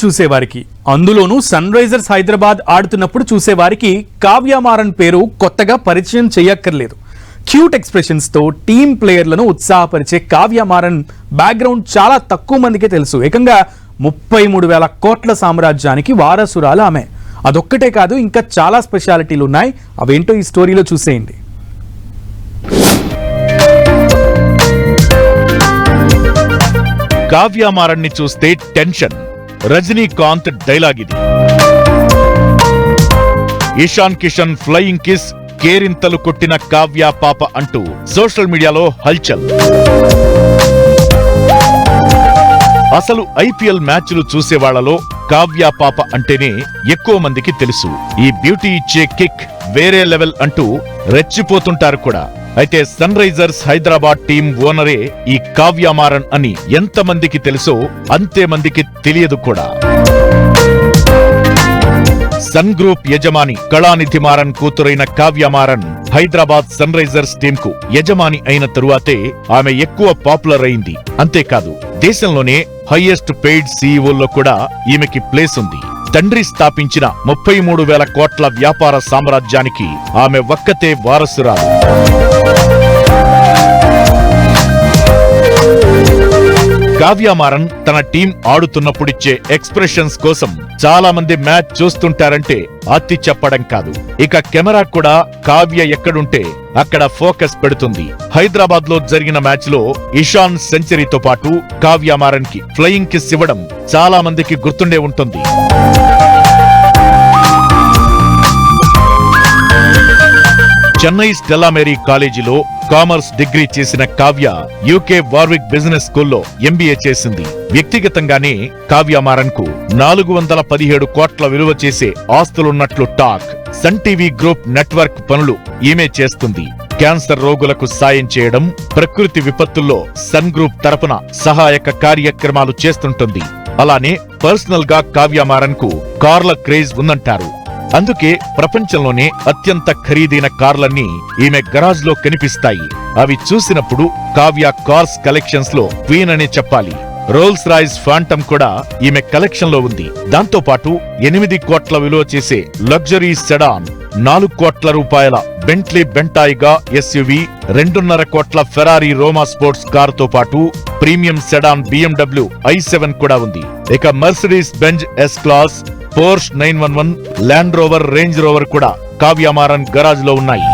చూసేవారికి అందులోనూ sun Risers Hyderabad ఆడుతున్నప్పుడు చూసేవారికి కావ్య మారన్ పేరు కొత్తగా పరిచయం చేయక్కర్లేదు. క్యూట్ ఎక్స్ప్రెషన్స్ తో టీమ్ ప్లేయర్లను ఉత్సాహపరిచే కావ్య మారన్ బ్యాక్గ్రౌండ్ చాలా తక్కువ మందికే తెలుసు. ఏకంగా 33,000 కోట్ల సామ్రాజ్యానికి వారసురాలు ఆమె. అదొక్కటే కాదు, ఇంకా చాలా స్పెషాలిటీలు ఉన్నాయి. అవేంటో ఈ స్టోరీలో చూసేయండి. కావ్య మారన్ ని చూస్తే టెన్షన్. రజనీకాంత్ డైలాగ్ ఇది. ఇషాన్ కిషన్ ఫ్లయింగ్ కిస్, కేరింతలు కొట్టిన కావ్య పాప అంటూ సోషల్ మీడియాలో హల్చల్. అసలు ఐపీఎల్ మ్యాచ్లు చూసేవాళ్లలో కావ్య పాప అంటేనే ఎక్కువ మందికి తెలుసు. ఈ బ్యూటీ ఇచ్చే కిక్ వేరే లెవెల్ అంటూ రెచ్చిపోతుంటారు కూడా. అయితే సన్ రైజర్స్ హైదరాబాద్ టీం ఓనరే ఈ కావ్య మారన్ అని ఎంతమందికి తెలుసో అంతే మందికి తెలియదు కూడా. సన్ గ్రూప్ యజమాని కళానిధి మారన్ కూతురైన Kavya Maran Hyderabad Sun Risers team కు యజమాని అయిన తరువాతే ఆమె ఎక్కువ పాపులర్ అయింది. అంతేకాదు, దేశంలోనే హైయెస్ట్ పెయిడ్ సీఈఓల్లో కూడా ఈమెకి ప్లేస్ ఉంది. తండ్రి స్థాపించిన 33,000 కోట్ల వ్యాపార సామ్రాజ్యానికి ఆమె ఒక్కతే వారసురాలు. కావ్య మారన్ తన టీం ఆడుతున్నప్పుడిచ్చే ఎక్స్ప్రెషన్స్ కోసం చాలా మంది మ్యాచ్ చూస్తుంటారంటే అతి చెప్పడం కాదు. ఇక కెమెరా కూడా కావ్య ఎక్కడుంటే అక్కడ ఫోకస్ పెడుతుంది. హైదరాబాద్ లో జరిగిన మ్యాచ్ లో ఇషాన్ సెంచరీతో పాటు కావ్య మారన్ కి ఫ్లయింగ్ కిస్ ఇవ్వడం చాలా మందికి గుర్తుండే ఉంటుంది. చెన్నై స్టెల్లా మేరీ కాలేజీలో కామర్స్ డిగ్రీ చేసిన కావ్య యూకే వార్విక్ బిజినెస్ స్కూల్లో ఎంబీఏ చేసింది. వ్యక్తిగతంగానే కావ్య మారన్ కు 417 కోట్ల విలువ చేసే ఆస్తులున్నట్లు talk. Sun TV group network పనులు ఈమె చేస్తుంది. క్యాన్సర్ రోగులకు సాయం చేయడం, ప్రకృతి విపత్తుల్లో సన్ గ్రూప్ తరపున సహాయక కార్యక్రమాలు చేస్తుంటుంది. అలానే పర్సనల్ గా కావ్య మారన్ కు కార్ల క్రేజ్ ఉందంటారు. అందుకే ప్రపంచంలోనే అత్యంత ఖరీదైన కార్లన్నీ ఈమె గరాజ్ లో కనిపిస్తాయి. అవి చూసినప్పుడు కావ్య కార్స్ కలెక్షన్స్ లో క్వీన్ అనే చెప్పాలి. రోల్స్ రాయ్స్ ఫాంటమ్ కూడా ఈమె కలెక్షన్ లో ఉంది. దాంతో పాటు 8 కోట్ల విలువ చేసే లగ్జరీ సెడాన్, 4 కోట్ల రూపాయల బెంట్లీ బెంటాయిగా ఎస్యూవీ, 2.5 కోట్ల ఫెరారీ రోమా స్పోర్ట్స్ కార్ తో పాటు ప్రీమియం సెడాన్ BMW i7 కూడా ఉంది. ఇక Mercedes Benz S class, Porsche 911, land rover, range rover కూడా కావ్య మారన్ గరాజ్ లో ఉన్నాయి.